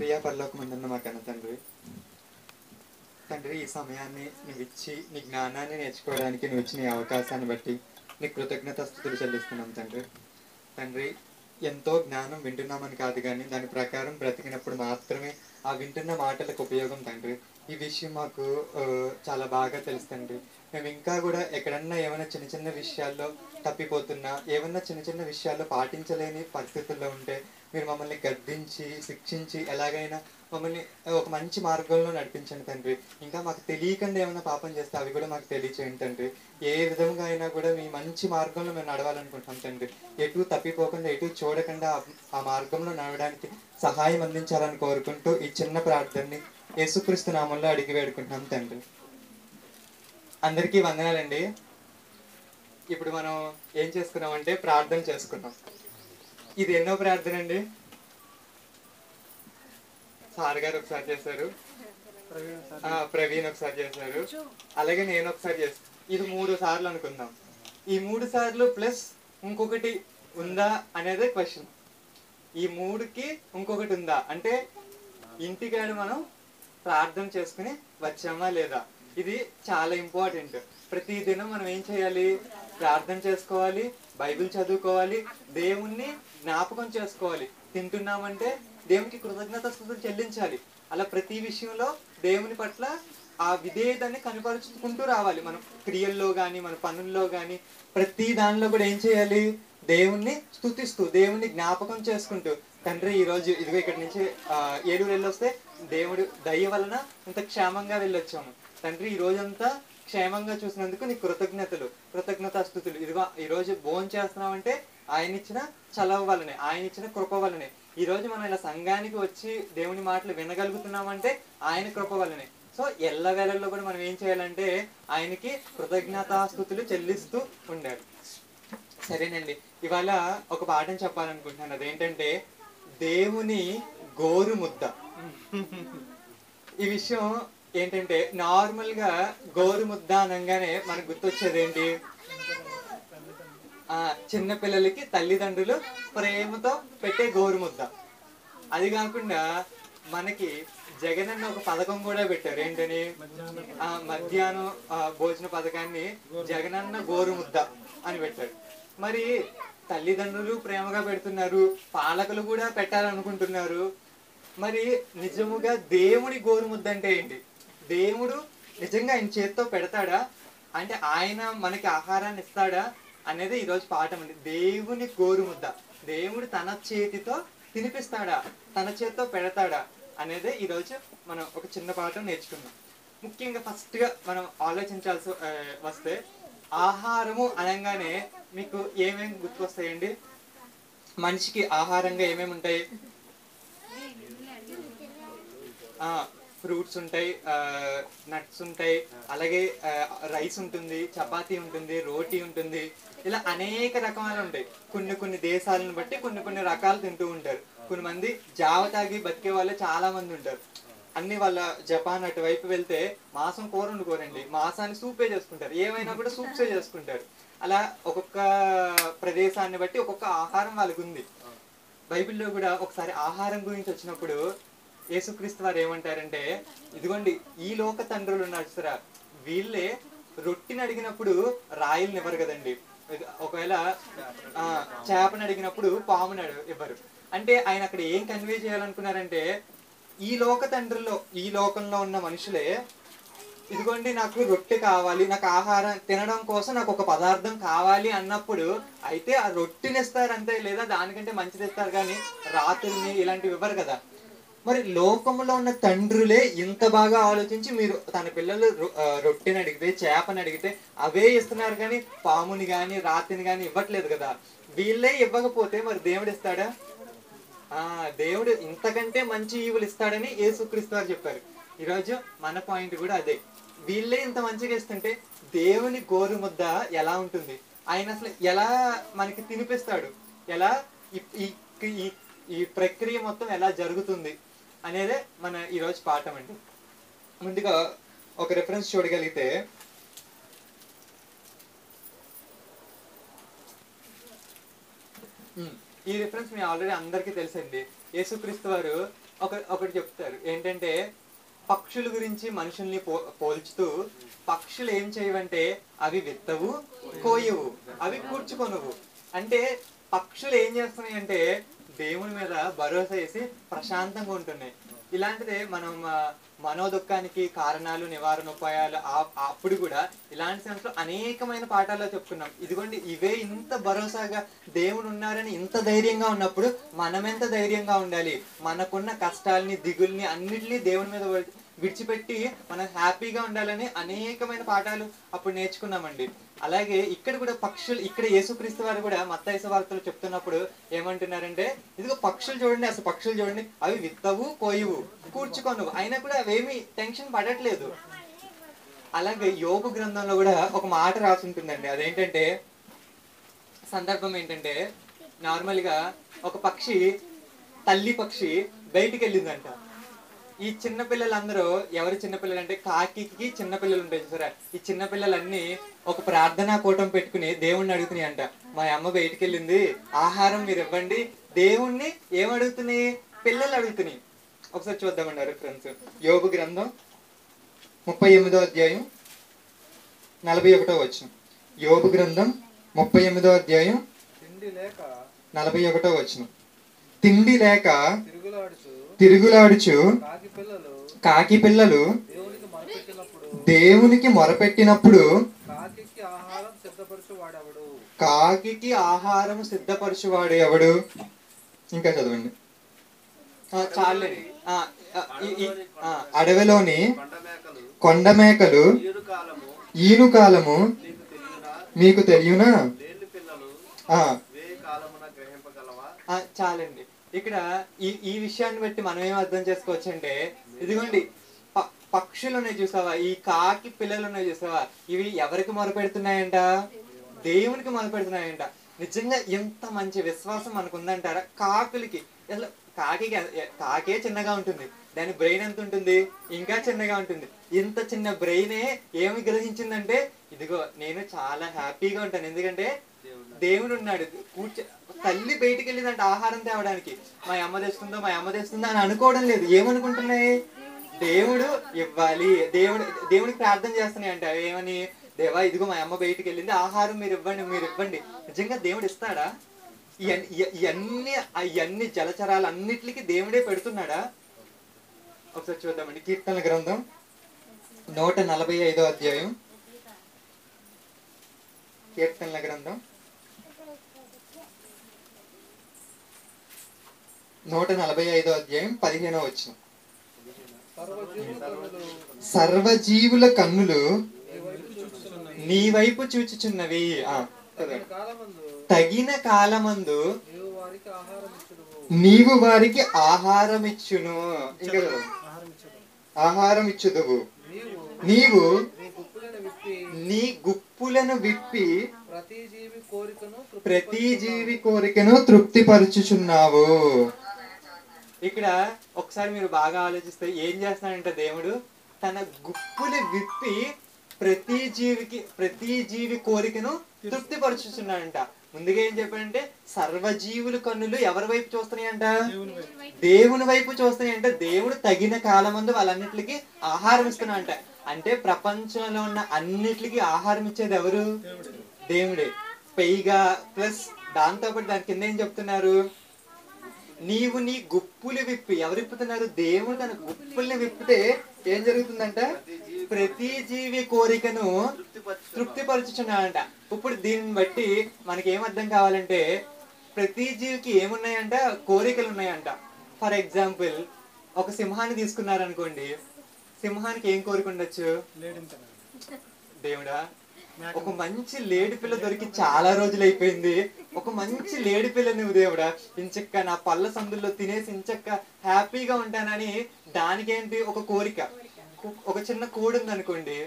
ప్రియా పరలోకమందున్న మా కన్న తండ్రి, తండ్రి ఈ సమయాన్ని నువ్వు ఇచ్చి నీ జ్ఞానాన్ని నేర్చుకోవడానికి నువ్వు ఇచ్చిన ఈ అవకాశాన్ని బట్టి నీ కృతజ్ఞతాస్తుతులు చెల్లిస్తున్నాం తండ్రి. తండ్రి, ఎంతో జ్ఞానం వింటున్నామని కాదు కానీ దాని ప్రకారం బ్రతికినప్పుడు మాత్రమే ఆ వింటున్న మాటలకు ఉపయోగం తండ్రి. ఈ విషయం మాకు చాలా బాగా తెలుసు తండ్రి. మేము ఇంకా కూడా ఎక్కడన్నా ఏమైనా చిన్న చిన్న విషయాల్లో తప్పిపోతున్నా, ఏమన్నా చిన్న చిన్న విషయాల్లో పాటించలేని పరిస్థితుల్లో ఉంటే మీరు మమ్మల్ని గద్దించి శిక్షించి ఎలాగైనా మమ్మల్ని ఒక మంచి మార్గంలో నడిపించండి తండ్రి. ఇంకా మాకు తెలియకుండా ఏమైనా పాపం చేస్తే అవి కూడా మాకు తెలియచేయండి తండ్రి. ఏ విధంగా అయినా కూడా మీ మంచి మార్గంలో మేము నడవాలనుకుంటున్నాం తండ్రి. ఎటు తప్పిపోకుండా ఎటు చూడకుండా ఆ మార్గంలో నడవడానికి సహాయం అందించాలని కోరుకుంటూ ఈ చిన్న ప్రార్థనని యేసుక్రీస్తు నామంలో అడిగి వేడుకుంటున్నాం తండ్రి. అందరికీ వందనాలండి. ఇప్పుడు మనం ఏం చేసుకున్నామంటే ప్రార్థన చేసుకున్నాం. ఇది ఎన్నో ప్రార్థన అండి? సార్ గారు ఒకసారి చేశారు, ప్రవీణ్ ఒకసారి చేశారు, అలాగే నేను ఒకసారి చేస్తాను. ఇది 3 సార్లు అనుకుందాం. ఈ 3 సార్లు ప్లస్ ఇంకొకటి ఉందా అనేది క్వశ్చన్. ఈ 3కి ఇంకొకటి ఉందా అంటే ఇంటికాడ మనం ప్రార్థన చేసుకుని వచ్చామా లేదా, ఇది చాలా ఇంపార్టెంట్. ప్రతి దినం మనం ఏం చేయాలి? ప్రార్థన చేసుకోవాలి, బైబిల్ చదువుకోవాలి, దేవుణ్ణి జ్ఞాపకం చేసుకోవాలి. తింటున్నామంటే దేవునికి కృతజ్ఞతాస్తుతులు చెల్లించాలి. అలా ప్రతి విషయంలో దేవుని పట్ల ఆ విధేయతని కనపరుచుకుంటూ రావాలి. మనం క్రియల్లో కానీ మన పనుల్లో కానీ ప్రతి దానిలో కూడా ఏం చేయాలి? దేవుణ్ణి స్తుతిస్తూ దేవుణ్ణి జ్ఞాపకం చేసుకుంటూ, తండ్రి ఈరోజు ఇదిగో ఇక్కడి నుంచి ఏలూరు వెళ్ళొస్తే దేవుడు దయ వలన ఇంత క్షేమంగా వెళ్ళొచ్చాము తండ్రి. ఈ రోజంతా క్షేమంగా చూసినందుకు నీ కృతజ్ఞతాస్తుతులు. ఇదిగో ఈరోజు భోజనం చేస్తున్నామంటే ఆయన ఇచ్చిన చలవ వల్లనే, ఆయన ఇచ్చిన కృప వల్లనే. ఈ రోజు మనం ఇలా సంఘానికి వచ్చి దేవుని మాటలు వినగలుగుతున్నామంటే ఆయన కృప వల్లనే. సో ఎల్లవేళల్లో కూడా మనం ఏం చేయాలంటే ఆయనకి కృతజ్ఞతాస్తుతులు చెల్లిస్తూ ఉండాలి. సరేనండి, ఇవాళ ఒక పాఠం చెప్పాలనుకుంటున్నాను. అదేంటంటే దేవుని గోరు ముద్ద. ఈ విషయం ఏంటంటే నార్మల్ గా గోరు ముద్ద అనగానే మనకు గుర్తొచ్చేది ఏంటి? చిన్న పిల్లలకి తల్లిదండ్రులు ప్రేమతో పెట్టే గోరు ముద్ద. అది కాకుండా మనకి జగనన్న ఒక పథకం కూడా పెట్టారు. ఏంటని? మధ్యాహ్నం భోజన పథకాన్ని జగనన్న గోరు ముద్ద అని పెట్టారు. మరి తల్లిదండ్రులు ప్రేమగా పెడుతున్నారు, పాలకులు కూడా పెట్టాలనుకుంటున్నారు. మరి నిజముగా దేవుడి గోరు ముద్ద అంటే ఏంటి? దేవుడు నిజంగా ఆయన చేత్తో పెడతాడా అంటే ఆయన మనకి ఆహారాన్ని ఇస్తాడా అనేది ఈరోజు పాఠం అండి. దేవుని గోరు ముద్ద దేవుడు తన చేతితో తినిపిస్తాడా, తన చేతితో పెడతాడా అనేది ఈరోజు మనం ఒక చిన్న పాఠం నేర్చుకుందాం. ముఖ్యంగా ఫస్ట్ గా మనం ఆలోచించాల్సి వస్తే ఆహారము అనగానే మీకు ఏమేమి గుర్తుకొస్తాయండి? మనిషికి ఆహారంగా ఏమేమి ఉంటాయి? ఫ్రూట్స్ ఉంటాయి, నట్స్ ఉంటాయి, అలాగే రైస్ ఉంటుంది, చపాతీ ఉంటుంది, రోటీ ఉంటుంది. ఇలా అనేక రకాలు ఉంటాయి. కొన్ని దేశాలను బట్టి కొన్ని రకాలు తింటూ ఉంటారు. కొంతమంది జావ తాగి బతికే వాళ్ళు చాలా మంది ఉంటారు. అన్ని వాళ్ళ జపాన్ అటువైపు వెళ్తే మాంసం కూర వండుకోరండి, మాంసాన్ని సూపే చేసుకుంటారు. ఏమైనా కూడా సూప్సే చేసుకుంటారు. అలా ఒక్కొక్క ప్రదేశాన్ని బట్టి ఒక్కొక్క ఆహారం వాళ్ళకు ఉంది. బైబిల్లో కూడా ఒకసారి ఆహారం గురించి వచ్చినప్పుడు యేసుక్రీస్తు వారు ఏమంటారంటే, ఇదిగోండి ఈ లోక తండ్రులు ఉన్నారు సరే, వీళ్ళే రొట్టిని అడిగినప్పుడు రాయిల్ని ఇవ్వరు కదండి. ఒకవేళ చేపను అడిగినప్పుడు పాముని ఇవ్వరు. అంటే ఆయన అక్కడ ఏం కన్వే చేయాలనుకున్నారంటే, ఈ లోక తండ్రుల్లో ఈ లోకంలో ఉన్న మనుషులే ఇదిగోండి నాకు రొట్టె కావాలి, నాకు ఆహారం తినడం కోసం నాకు ఒక పదార్థం కావాలి అన్నప్పుడు అయితే ఆ రొట్టెని ఇస్తారు అంతే, లేదా దానికంటే మంచిది ఇస్తారు. కానీ రాత్రుల్ని ఇలాంటివి ఇవ్వరు కదా. మరి లోకంలో ఉన్న తండ్రులే ఇంత బాగా ఆలోచించి మీరు తన పిల్లలు రొట్టెని అడిగితే చేపని అడిగితే అవే ఇస్తున్నారు, కానీ పాముని కానీ రాత్రిని కానీ ఇవ్వట్లేదు కదా. వీళ్ళే ఇవ్వకపోతే మరి దేవుడు ఇస్తాడా? దేవుడు ఇంతకంటే మంచి ఈవులు ఇస్తాడని యేసుక్రీస్తు వారు చెప్పారు. ఈరోజు మన పాయింట్ కూడా అదే. వీళ్ళే ఇంత మంచిగా ఇస్తుంటే దేవుని గోరు ముద్ద ఎలా ఉంటుంది? ఆయన అసలు ఎలా మనకి తినిపిస్తాడు? ఎలా ఈ ప్రక్రియ మొత్తం ఎలా జరుగుతుంది అనేదే మన ఈరోజు పాఠం అండి. ముందుగా ఒక రిఫరెన్స్ చూడగలిగితే ఈ రిఫరెన్స్ మీ ఆల్రెడీ అందరికీ తెలుసండి. యేసుక్రీస్తు వారు ఒకటి చెప్తారు ఏంటంటే, పక్షుల గురించి మనుషుల్ని పోల్చుతూ, పక్షులు ఏం చేయవంటే అవి విత్తవు, కోయవు, అవి కూర్చుకొనవు. అంటే పక్షులు ఏం చేస్తున్నాయి అంటే దేవుని మీద భరోసా వేసి ప్రశాంతంగా ఉంటున్నాయి. ఇలాంటిదే మనం మనోదుఖానికి కారణాలు, నివారణ ఉపాయాలు అప్పుడు కూడా ఇలాంటి సెన్స్లో అనేకమైన పాఠాల్లో చెప్పుకున్నాం. ఇదిగోండి, ఇవే ఇంత భరోసాగా దేవుడు ఉన్నారని ఇంత ధైర్యంగా ఉన్నప్పుడు మనం ఎంత ధైర్యంగా ఉండాలి? మనకున్న కష్టాలని, దిగుల్ని అన్నిటినీ దేవుని మీద విడిచిపెట్టి మనం హ్యాపీగా ఉండాలని అనేకమైన పాఠాలు అప్పుడు నేర్చుకున్నామండి. అలాగే ఇక్కడ కూడా పక్షులు, ఇక్కడ యేసుక్రీస్తు వారు కూడా మత్తయి సువార్తలో చెప్తున్నప్పుడు ఏమంటున్నారంటే, ఇదిగో పక్షులు చూడండి, అసలు పక్షులు చూడండి, అవి విత్తవు, కోయవు, కూర్చుకొనవు, అయినా కూడా అవేమి టెన్షన్ పడట్లేదు. అలాగే యోబు గ్రంథంలో కూడా ఒక మాట రాసి ఉంటుందండి. అదేంటంటే, సందర్భం ఏంటంటే, నార్మల్గా ఒక పక్షి, తల్లి పక్షి బయటికి వెళ్ళిందంట. ఈ చిన్నపిల్లలందరూ, ఎవరు చిన్నపిల్లలు అంటే కాకికి చిన్నపిల్లలు ఉంటాయి చూసారా, ఈ చిన్నపిల్లలన్నీ ఒక ప్రార్థనా కూటం పెట్టుకుని దేవుణ్ణి అడుగుతున్నాయి అంట. మా అమ్మ బయటికి వెళ్ళింది, ఆహారం మీరు ఇవ్వండి. దేవుణ్ణి ఏమడుగుతున్నాయి? పిల్లలు అడుగుతున్నాయి. ఒకసారి చూద్దామండి ఫ్రెండ్స్. యోబు గ్రంథం 38వ అధ్యాయం 41వ వచనం. యోబు గ్రంథం 38వ అధ్యాయం 41వ వచనం. తిండి లేక తిరుగులాడుచు కాకి పిల్లలు దేవునికి మొరపెట్టినప్పుడు కాకి ఆహారం సిద్ధపరచువాడు ఎవడు? ఇంకా చదవండి. చాలండి. అడవిలోని కొండ మేకలు ఈను కాలము మీకు తెలియనా? చాలండి. ఇక్కడ ఈ విషయాన్ని బట్టి మనం ఏం అర్థం చేసుకోవచ్చు అంటే, ఇదిగోండి పక్షులు ఉన్నాయి చూసావా, ఈ కాకి పిల్లలు ఉన్నాయి చూసావా, ఇవి ఎవరికి మొరపెడుతున్నాయంట? దేవునికి మొరపెడుతున్నాయంట. నిజంగా ఎంత మంచి విశ్వాసం మనకు ఉందంటారా? కాకులకి అసలు కాకే చిన్నగా ఉంటుంది, దాని బ్రెయిన్ ఎంత ఉంటుంది? ఇంకా చిన్నగా ఉంటుంది. ఇంత చిన్న బ్రెయినే ఏమి గ్రహించిందంటే, ఇదిగో నేను చాలా హ్యాపీగా ఉంటాను ఎందుకంటే దేవుడు ఉన్నాడు. తల్లి బయటికి వెళ్ళిందంటే ఆహారం తేవడానికి, మా అమ్మ తెస్తుందో అని అనుకోవడం లేదు. ఏమనుకుంటున్నాయి? దేవుడు ఇవ్వాలి, దేవుడికి ప్రార్థన చేస్తున్నాయి అంట. ఏమని? దేవా, ఇదిగో మా అమ్మ బయటికి వెళ్ళింది, ఆహారం మీరు ఇవ్వండి. నిజంగా దేవుడు ఇస్తాడా? ఇవన్నీ జలచరాలు అన్నిటికీ దేవుడే పెడుతున్నాడా? ఒకసారి చూద్దామండి. కీర్తనల గ్రంథం 145వ అధ్యాయం. కీర్తనల గ్రంథం 145వ అధ్యాయం 15వ వచనం. సర్వజీవుల కన్నులు నీ వైపు చూచుచున్నవి, తగిన కాలమందు నీవు వారికి ఆహారం ఇచ్చును. ఇంకా ఆహారం ఇచ్చుదువు. నీవు నీ గుప్పులను విప్పి ప్రతి జీవి కోరికను తృప్తిపరచుచున్నావు. ఇక్కడ ఒకసారి మీరు బాగా ఆలోచిస్తే ఏం చేస్తున్నాడంటే, దేవుడు తన గుప్పులు విప్పి ప్రతి జీవి కోరికను తృప్తిపరచుచున్నాడంట. ముందుగా ఏం చెప్పాడంటే, సర్వజీవుల కన్నులు ఎవరి వైపు చూస్తున్నాయంట? దేవుని వైపు చూస్తున్నాయంట. దేవుడు తగిన కాలమందు వాళ్ళన్నిటికీ ఆహారం ఇస్తున్నాడంట. అంటే ప్రపంచంలో ఉన్న అన్నిటికీ ఆహారం ఇచ్చేది ఎవరు? దేవుడే. పైగా ప్లస్ దాంతోపాటు దాని కింద ఏం చెప్తున్నారు? నీవు నీ గుప్పులు విప్పి, ఎవరు విప్పుతున్నారు? దేవుడు తన గుప్పుల్ని విప్పితే ఏం జరుగుతుందంట? ప్రతి జీవి కోరికను తృప్తిపరచుచున్నాడంట. ఇప్పుడు దీన్ని బట్టి మనకి ఏం అర్థం కావాలంటే, ప్రతి జీవికి ఏమున్నాయంట? కోరికలు ఉన్నాయంట. ఫర్ ఎగ్జాంపుల్, ఒక సింహాన్ని తీసుకున్నారనుకోండి, సింహానికి ఏం కోరిక ఉండొచ్చు? దేవుడా, ఒక మంచి లేడి పిల్ల దొరికి చాలా రోజులు అయిపోయింది, ఒక మంచి లేడి పిల్ల నువ్వు దేవుడా, ఇంచక్క నా పళ్ళ సందుల్లో తినేసి ఇంచక్క హ్యాపీగా ఉంటానని దానికేంటి ఒక కోరిక. ఒక చిన్న కోడి ఉంది అనుకోండి,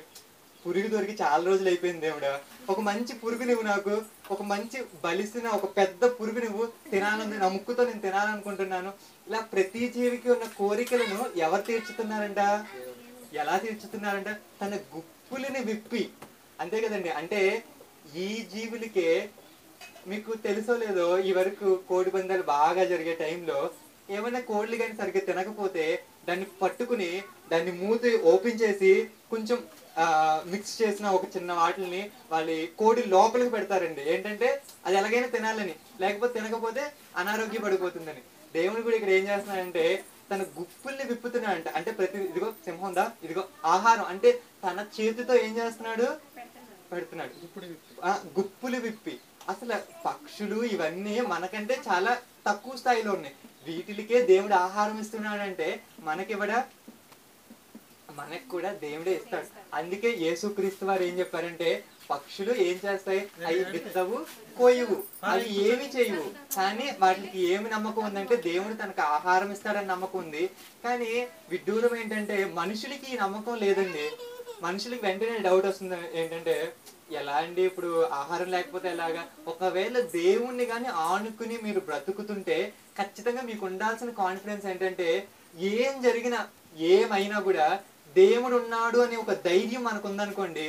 పురుగు దొరికి చాలా రోజులు అయిపోయింది దేవుడా, ఒక మంచి పురుగు నువ్వు నాకు, ఒక మంచి బలిసిన ఒక పెద్ద పురుగు నువ్వు తినాలని, నా ముక్కుతో నేను తినాలనుకుంటున్నాను. ఇలా ప్రతి జీవికి ఉన్న కోరికలను ఎవరు తీర్చుతున్నారంట? ఎలా తీర్చుతున్నారంట? తన గుప్పులని విప్పి. అంతే కదండి. అంటే ఈ జీవులకే మీకు తెలుసో లేదో, ఈ వరకు కోడి పందాలు బాగా జరిగే టైంలో ఏమైనా కోళ్ళు కానీ సరిగ్గా తినకపోతే దాన్ని పట్టుకుని దాన్ని మూతి ఓపెన్ చేసి కొంచెం మిక్స్ చేసిన ఒక చిన్న వాటిని వాళ్ళ కోడి లోపలికి పెడతారండి. ఏంటంటే అది ఎలాగైనా తినాలని, లేకపోతే తినకపోతే అనారోగ్య పడిపోతుందని. దేవుడు కూడా ఇక్కడ ఏం చేస్తున్నాడంటే తన గుప్పుల్ని విప్పుతున్నాడంట. అంటే ప్రతి ఇదిగో సింహం ఉందా, ఇదిగో ఆహారం అంటే తన చేతితో ఏం చేస్తున్నాడు, పెడుతున్నాడు. గుప్పులు విప్పి. అసలు పక్షులు ఇవన్నీ మనకంటే చాలా తక్కువ స్థాయిలో ఉన్నాయి. వీటికే దేవుడు ఆహారం ఇస్తున్నాడంటే మనకివ్వడా? మనకు కూడా దేవుడే ఇస్తాడు. అందుకే యేసుక్రీస్తు వారు ఏం చెప్పారంటే పక్షులు ఏం చేస్తాయి, అవి విత్తవు కోయవు, అవి ఏమి చేయవు, కానీ వాటికి ఏమి నమ్మకం ఉందంటే దేవుడు తనకు ఆహారం ఇస్తాడని నమ్మకం ఉంది. కానీ విడ్డూరం ఏంటంటే మనుషులకి ఈ నమ్మకం లేదండి. మనుషులకి వెంటనే డౌట్ వస్తుంది ఏంటంటే ఎలా అండి ఇప్పుడు ఆహారం లేకపోతే ఎలాగా? ఒకవేళ దేవుణ్ణి కానీ ఆనుకుని మీరు బ్రతుకుతుంటే ఖచ్చితంగా మీకు ఉండాల్సిన కాన్ఫిడెన్స్ ఏంటంటే ఏం జరిగినా ఏమైనా కూడా దేవుడు ఉన్నాడు అనే ఒక ధైర్యం మనకు ఉందనుకోండి,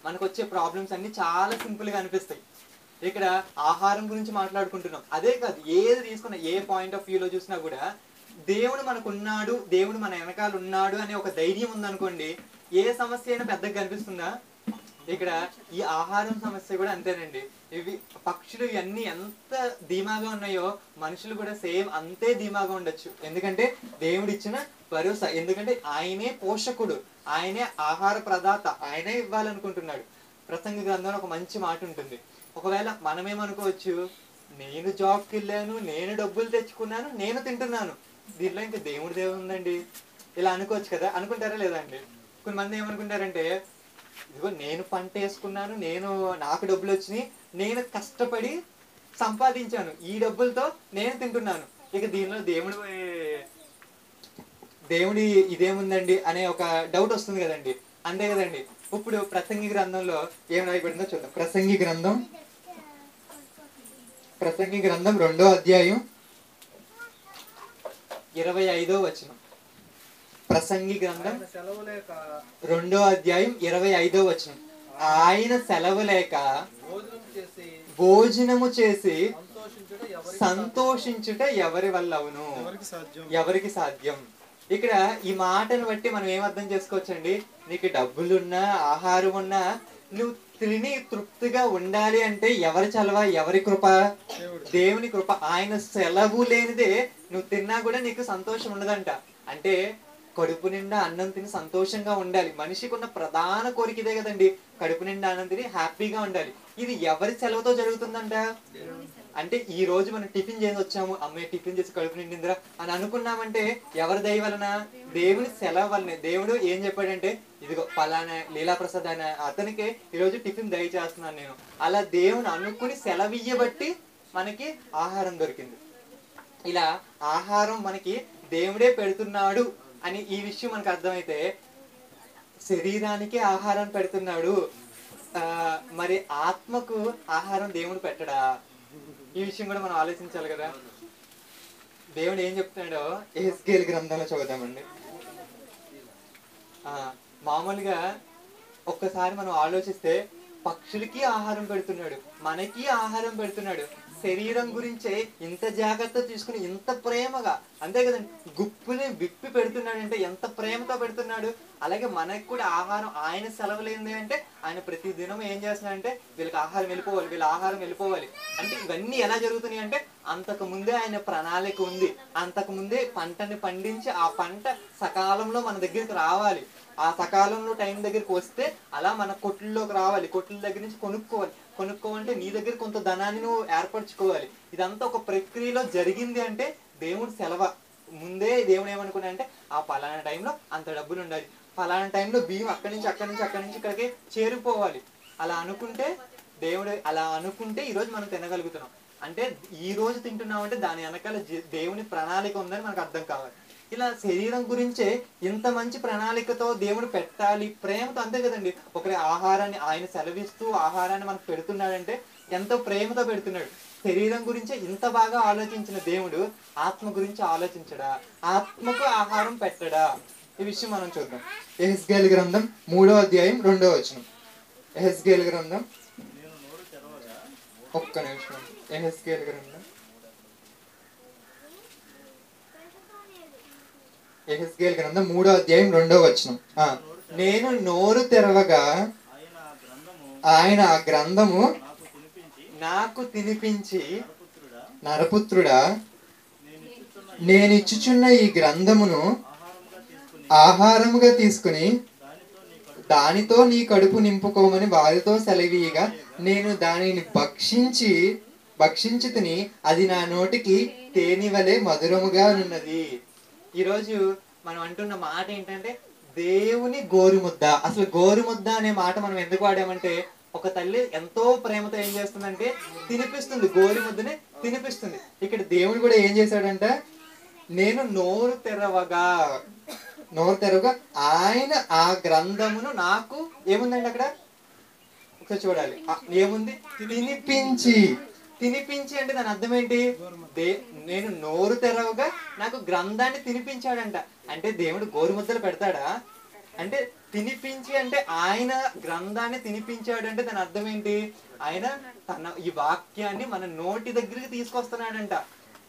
మనకు వచ్చే ప్రాబ్లమ్స్ అన్ని చాలా సింపుల్ గా అనిపిస్తాయి. ఇక్కడ ఆహారం గురించి మాట్లాడుకుంటున్నాం, అదే కాదు ఏది తీసుకున్నా, ఏ పాయింట్ ఆఫ్ వ్యూలో చూసినా కూడా దేవుడు మనకు ఉన్నాడు, దేవుడు మన వెనకాల ఉన్నాడు అనే ఒక ధైర్యం ఉందనుకోండి, ఏ సమస్య అయినా పెద్దగా కనిపిస్తుందా? ఇక్కడ ఈ ఆహారం సమస్య కూడా అంతేనండి. ఇవి పక్షులు ఇవన్నీ ఎంత ధీమాగా ఉన్నాయో మనుషులు కూడా సేమ్ అంతే ధీమాగా ఉండొచ్చు. ఎందుకంటే దేవుడు ఇచ్చిన భరోసా, ఎందుకంటే ఆయనే పోషకుడు, ఆయనే ఆహార ప్రదాత, ఆయనే ఇవ్వాలనుకుంటున్నాడు. ప్రసంగి గ్రంథంలో ఒక మంచి మాట ఉంటుంది. ఒకవేళ మనమేమనుకోవచ్చు, నేను జాబ్కి వెళ్ళాను, నేను డబ్బులు తెచ్చుకున్నాను, నేను తింటున్నాను, దీంట్లో ఇంకా దేవుడి ఉందండి, ఇలా అనుకోవచ్చు కదా. అనుకుంటారా లేదా అండి? కొంతమంది ఏమనుకుంటారంటే ఇదిగో నేను పంట వేసుకున్నాను, నాకు డబ్బులు వచ్చినాయి, నేను కష్టపడి సంపాదించాను, ఈ డబ్బులతో నేను తింటున్నాను, ఇక దీనిలో దేవుడి ఇదేముందండి అనే ఒక డౌట్ వస్తుంది కదండి. అంతే కదండి. ఇప్పుడు ప్రసంగి గ్రంథంలో ఏం రాయబడిందో చూద్దాం. ప్రసంగి గ్రంథం 2వ అధ్యాయం 25వ వచనం. ప్రసంగి గ్రంథం 2వ అధ్యాయం 25వ వచనం. ఆయన సెలవు లేక భోజనము చేసి సంతోషించుట ఎవరి వల్ల అవును? ఎవరికి సాధ్యం? ఇక్కడ ఈ మాటను బట్టి మనం ఏం అర్థం చేసుకోవచ్చండి, నీకు డబ్బులున్నా ఆహారం ఉన్నా నువ్వు తిని తృప్తిగా ఉండాలి అంటే ఎవరి చలవ, ఎవరి కృప? దేవుని కృప. ఆయన సెలవు లేనిదే నువ్వు తిన్నా కూడా నీకు సంతోషం ఉండదంట. అంటే కడుపు నిండా అన్నం తిని సంతోషంగా ఉండాలి. మనిషికి ఉన్న ప్రధాన కోరిక ఇదే కదండి, కడుపు నిండా అన్నం తిని హ్యాపీగా ఉండాలి. ఇది ఎవరి సెలవుతో జరుగుతుందంట? అంటే ఈ రోజు మనం టిఫిన్ చేసి వచ్చాము, అమ్మాయి టిఫిన్ చేసి కడుపు నిండిందిరా అని అనుకున్నామంటే ఎవరి దయ వలన? దేవుని సెలవు వలనే. దేవుడు ఏం చెప్పాడంటే ఇదిగో పలానా లీలాప్రసాద్ అనే అతనికి ఈరోజు టిఫిన్ దయ చేస్తున్నాను నేను. అలా దేవుని అనుకుని సెలవియ్యబట్టి మనకి ఆహారం దొరికింది. ఇలా ఆహారం మనకి దేవుడే పెడుతున్నాడు అని ఈ విషయం మనకు అర్థమైతే, శరీరానికి ఆహారం పెడుతున్నాడు, మరి ఆత్మకు ఆహారం దేవుడు పెట్టడా? ఈ విషయం కూడా మనం ఆలోచించాలి కదా. దేవుడు ఏం చెప్తున్నాడో యెహెజ్కేలు గ్రంథంలో చదువుతామండి. మామూలుగా ఒక్కసారి మనం ఆలోచిస్తే పక్షులకి ఆహారం పెడుతున్నాడు, మనకి ఆహారం పెడుతున్నాడు, శరీరం గురించే ఇంత జాగ్రత్త తీసుకుని ఇంత ప్రేమగా, అంతే కదండి, గుప్పుని విప్పి పెడుతున్నాడంటే ఎంత ప్రేమతో పెడుతున్నాడు. అలాగే మనకు కూడా ఆహారం ఆయన సెలవు లేనిది అంటే ఆయన ప్రతి దినం ఏం చేస్తున్నాడంటే వీళ్ళకి ఆహారం వెళ్ళిపోవాలి, వీళ్ళ ఆహారం వెళ్ళిపోవాలి. అంటే ఇవన్నీ ఎలా జరుగుతున్నాయి అంటే అంతకు ముందే ఆయన ప్రణాళిక ఉంది. అంతకు ముందే పంటని పండించి ఆ పంట సకాలంలో మన దగ్గరికి రావాలి, ఆ సకాలంలో టైం దగ్గరికి వస్తే అలా మన కొట్లలోకి రావాలి, కొట్ల దగ్గర నుంచి కొనుక్కోవాలంటే నీ దగ్గర కొంత ధనాన్ని నువ్వు ఏర్పరచుకోవాలి. ఇదంతా ఒక ప్రక్రియలో జరిగింది. అంటే దేవుడు సెలవ ముందే దేవుడు ఏమనుకున్నా అంటే ఆ పలానా టైంలో అంత డబ్బులు ఉండాలి, పలానా టైంలో బియ్యం అక్కడి నుంచి ఇక్కడికి చేరిపోవాలి. అలా అనుకుంటే ఈరోజు మనం తినగలుగుతున్నాం. అంటే ఈ రోజు తింటున్నామంటే దాని వెనకాల దేవుని ప్రణాళిక ఉందని మనకు అర్థం కావాలి. ఇలా శరీరం గురించే ఇంత మంచి ప్రణాళికతో దేవుడు పెట్టాలి, ప్రేమతో, అంతే కదండి. ఒకరి ఆహారాన్ని ఆయన సెలవిస్తూ ఆహారాన్ని మనకు పెడుతున్నాడంటే ఎంతో ప్రేమతో పెడుతున్నాడు. శరీరం గురించే ఇంత బాగా ఆలోచించిన దేవుడు ఆత్మ గురించి ఆలోచించడా? ఆత్మకు ఆహారం పెట్టడా? ఈ విషయం మనం చూద్దాం. యెహెజ్కేలు గ్రంథం 3వ అధ్యాయం 2వ వచనం. యెహెజ్కేలు గ్రంథం ఒక్క నిమిషం. యెహెజ్కేలు గ్రంథం, యెహెజ్కేలు గ్రంథం 3:2 నేను నోరు తెరవగా ఆయన ఆ గ్రంథము నాకు తినిపించి, నరపుత్రుడా నేను ఇచ్చుచున్న ఈ గ్రంథమును ఆహారముగా తీసుకుని దానితో నీ కడుపు నింపుకోమని వారితో సెలవీయగా నేను దానిని భక్షించి తిని అది నా నోటికి తేనివలే మధురముగా ఉన్నది. ఈరోజు మనం అంటున్న మాట ఏంటంటే దేవుని గోరుముద్ద. అసలు గోరుముద్ద అనే మాట మనం ఎందుకు వాడామంటే, ఒక తల్లి ఎంతో ప్రేమతో ఏం చేస్తుందంటే తినిపిస్తుంది, గోరుముద్దని తినిపిస్తుంది. ఇక్కడ దేవుడు కూడా ఏం చేశాడంట, నేను నోరు తెరవగా ఆయన ఆ గ్రంథమును నాకు ఏముందండి అక్కడ ఒకసారి చూడాలి, ఏముంది, తినిపించి అంటే దాని అర్థం ఏంటి, నేను నోరు తెరవగా నాకు గ్రంథాన్ని తినిపించాడంట. అంటే దేవుడు గోరుముద్దలు పెడతాడా అంటే, తినిపించి అంటే ఆయన గ్రంథాన్ని తినిపించాడు అంటే దాని అర్థం ఏంటి, ఆయన తన ఈ వాక్యాన్ని మన నోటి దగ్గరికి తీసుకొస్తున్నాడంట.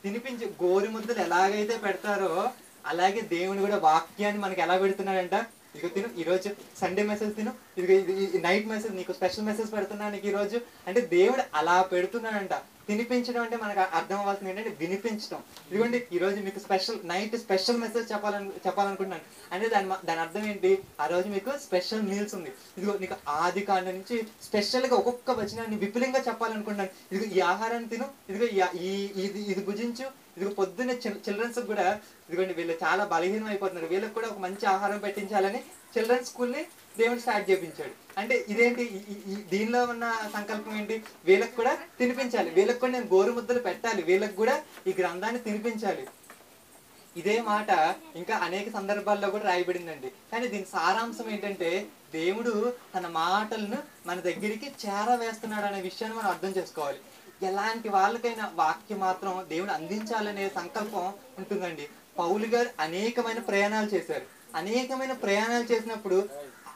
తినిపించి గోరుముద్దలు ఎలాగైతే పెడతారో అలాగే దేవుని కూడా వాక్యాన్ని మనకి ఎలా పెడుతున్నాడంట, ఇదిగో తిను, ఈరోజు సండే మెసేజ్ తిను, ఇదిగో నైట్ మెసేజ్, నీకు స్పెషల్ మెసేజ్ పెడుతున్నాను నీకు ఈరోజు అంటే దేవుడు అలా పెడుతున్నాడంట. తినిపించడం అంటే మనకు అర్థం అవ్వాల్సింది ఏంటంటే వినిపించడం. ఇదిగోండి ఈరోజు మీకు నైట్ స్పెషల్ మెసేజ్ చెప్పాలనుకుంటున్నాను అంటే దాని అర్థం ఏంటి, ఆ రోజు మీకు స్పెషల్ మీల్స్ ఉంది. ఇదిగో నీకు ఆది కాండ నుంచి స్పెషల్ గా ఒక్కొక్క వచనాన్ని విపులంగా చెప్పాలనుకుంటున్నాను. ఇదిగో ఈ ఆహారాన్ని తిను, ఇదిగో ఇది భుజించు, ఇదిగో పొద్దున్నే చిల్డ్రన్స్ కూడా ఇదిగోండి వీళ్ళు చాలా బలహీనం అయిపోతున్నారు, వీళ్ళకి కూడా ఒక మంచి ఆహారం పెట్టించాలని చిల్డ్రన్స్ స్కూల్ని దేవుడు స్టార్ట్ చేయించాడు. అంటే ఇదేంటి, దీనిలో ఉన్న సంకల్పం ఏంటి, వీళ్ళకి కూడా తినిపించాలి, వీళ్ళకి కూడా నేను గోరుముద్దలు పెట్టాలి, వీళ్ళకి కూడా ఈ గ్రంథాన్ని తినిపించాలి. ఇదే మాట ఇంకా అనేక సందర్భాల్లో కూడా రాయబడిందండి. కానీ దీని సారాంశం ఏంటంటే దేవుడు తన మాటలను మన దగ్గరికి చేరవేస్తున్నాడు అనే విషయాన్ని మనం అర్థం చేసుకోవాలి. ఎలాంటి వాళ్ళకైనా వాక్యం మాత్రం దేవుడు అందించాలనే సంకల్పం ఉంటుందండి. పౌలు గారు అనేకమైన ప్రయాణాలు చేసినప్పుడు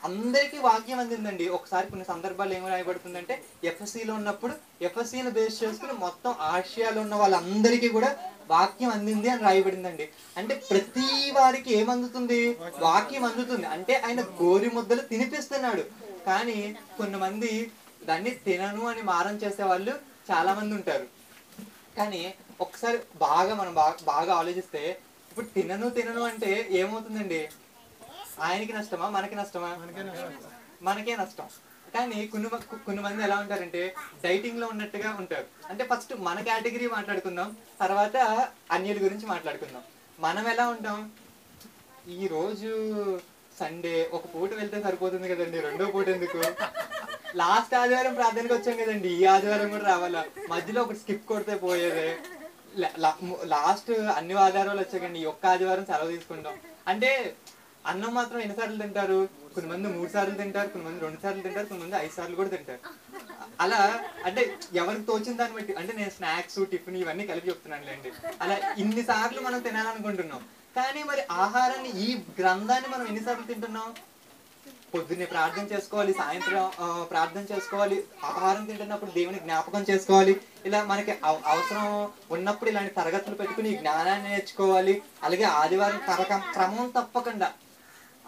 అందరికీ వాక్యం అందిందండి. ఒకసారి కొన్ని సందర్భాలు ఏమి రాయబడుతుందంటే, ఎఫ్ఎస్సీలో ఉన్నప్పుడు ఎఫ్ఎస్సీని బేస్ చేసుకుని మొత్తం ఆసియాలో ఉన్న వాళ్ళందరికీ కూడా వాక్యం అందింది అని రాయబడిందండి. అంటే ప్రతి వారికి ఏమందుతుంది, వాక్యం అందుతుంది. అంటే ఆయన గోరి ముద్దలు తినిపిస్తున్నాడు. కానీ కొంతమంది దాన్ని తినను అని మారం చేసే వాళ్ళు చాలా మంది ఉంటారు. కానీ ఒకసారి మనం బాగా ఆలోచిస్తే, ఇప్పుడు తినను అంటే ఏమవుతుందండి, ఆయనకి నష్టమా మనకి నష్టమా, మనకే నష్టం. కానీ కొన్ని మంది ఎలా ఉంటారంటే డైటింగ్ లో ఉన్నట్టుగా ఉంటారు. అంటే ఫస్ట్ మన కేటగిరీ మాట్లాడుకుందాం, తర్వాత అన్యుల గురించి మాట్లాడుకుందాం. మనం ఎలా ఉంటాం, ఈ రోజు సండే ఒక పూట వెళ్తే సరిపోతుంది కదండి, రెండో పూట ఎందుకు, లాస్ట్ ఆదివారం ప్రార్థనకి వచ్చాం కదండి, ఈ ఆదివారం కూడా రావాలా, మధ్యలో ఒకటి స్కిప్ కొడితే పోయేదే, లాస్ట్ అన్ని ఆదివారాలు వచ్చాకండి, ఈ ఒక్క ఆదివారం సెలవు తీసుకుంటాం. అంటే అన్నం మాత్రం ఎన్నిసార్లు తింటారు, కొంతమంది 3 సార్లు తింటారు, కొంతమంది 2 సార్లు తింటారు, కొంతమంది 5 సార్లు కూడా తింటారు. అలా అంటే ఎవరికి తోచిన దాన్ని బట్టి, అంటే నేను స్నాక్స్ టిఫిన్ ఇవన్నీ కలిపి చెప్తున్నానులేండి. అలా ఇన్ని సార్లు మనం తినాలనుకుంటున్నాం. కానీ మరి ఆహారాన్ని, ఈ గ్రంథాన్ని మనం ఎన్నిసార్లు తింటున్నాం, పొద్దున్నే ప్రార్థన చేసుకోవాలి, సాయంత్రం ప్రార్థన చేసుకోవాలి, ఆహారం తింటున్నప్పుడు దేవుని జ్ఞాపకం చేసుకోవాలి, ఇలా మనకి అవసరం ఉన్నప్పుడు ఇలాంటి తరగతులు పెట్టుకుని జ్ఞానాన్ని నేర్చుకోవాలి. అలాగే ఆదివారం క్రమం తప్పకుండా,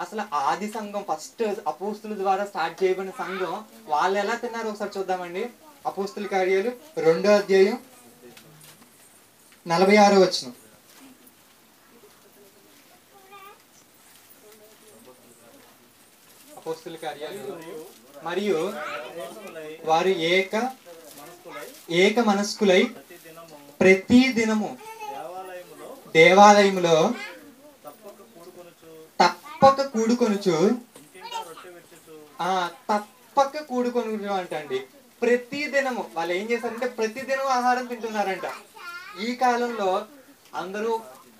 అసలు ఆది సంఘం ఫస్ట్ అపోస్తుల ద్వారా స్టార్ట్ చేయబడిన సంఘం వాళ్ళు ఎలా తిన్నారో ఒకసారి చూద్దామండి. అపోస్తుల కార్యాలు 2వ అధ్యాయం 46వ వచనం. అపోస్తుల కార్యాలు, మరియు వారు ఏక మనస్కులై ప్రతి దినము దేవాలయములో తప్పక కూడుకొనుచు అంటండి. ప్రతి దినము వాళ్ళు ఏం చేశారంటే ప్రతి దినం ఆహారం తింటున్నారంట. ఈ కాలంలో అందరూ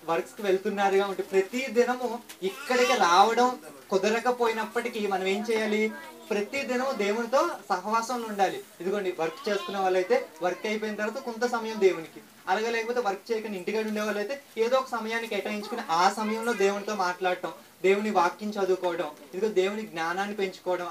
వర్క్స్ కి వెళ్తున్నారుగా ఉంటే ప్రతి దినము ఇక్కడికి రావడం కుదరకపోయినప్పటికీ మనం ఏం చేయాలి, ప్రతి దినము దేవునితో సహవాసంలో ఉండాలి. ఇదిగోండి వర్క్ చేసుకునే వాళ్ళైతే వర్క్ అయిపోయిన తర్వాత కొంత సమయం దేవునికి, అలాగే లేకపోతే వర్క్ చేయకుండా ఇంటికాడ ఉండే వాళ్ళు అయితే ఏదో ఒక సమయాన్ని కేటాయించుకుని ఆ సమయంలో దేవునితో మాట్లాడటం, దేవుని వాక్యం చదువుకోవడం, ఇదిగో దేవుని జ్ఞానాన్ని పెంచుకోవడం,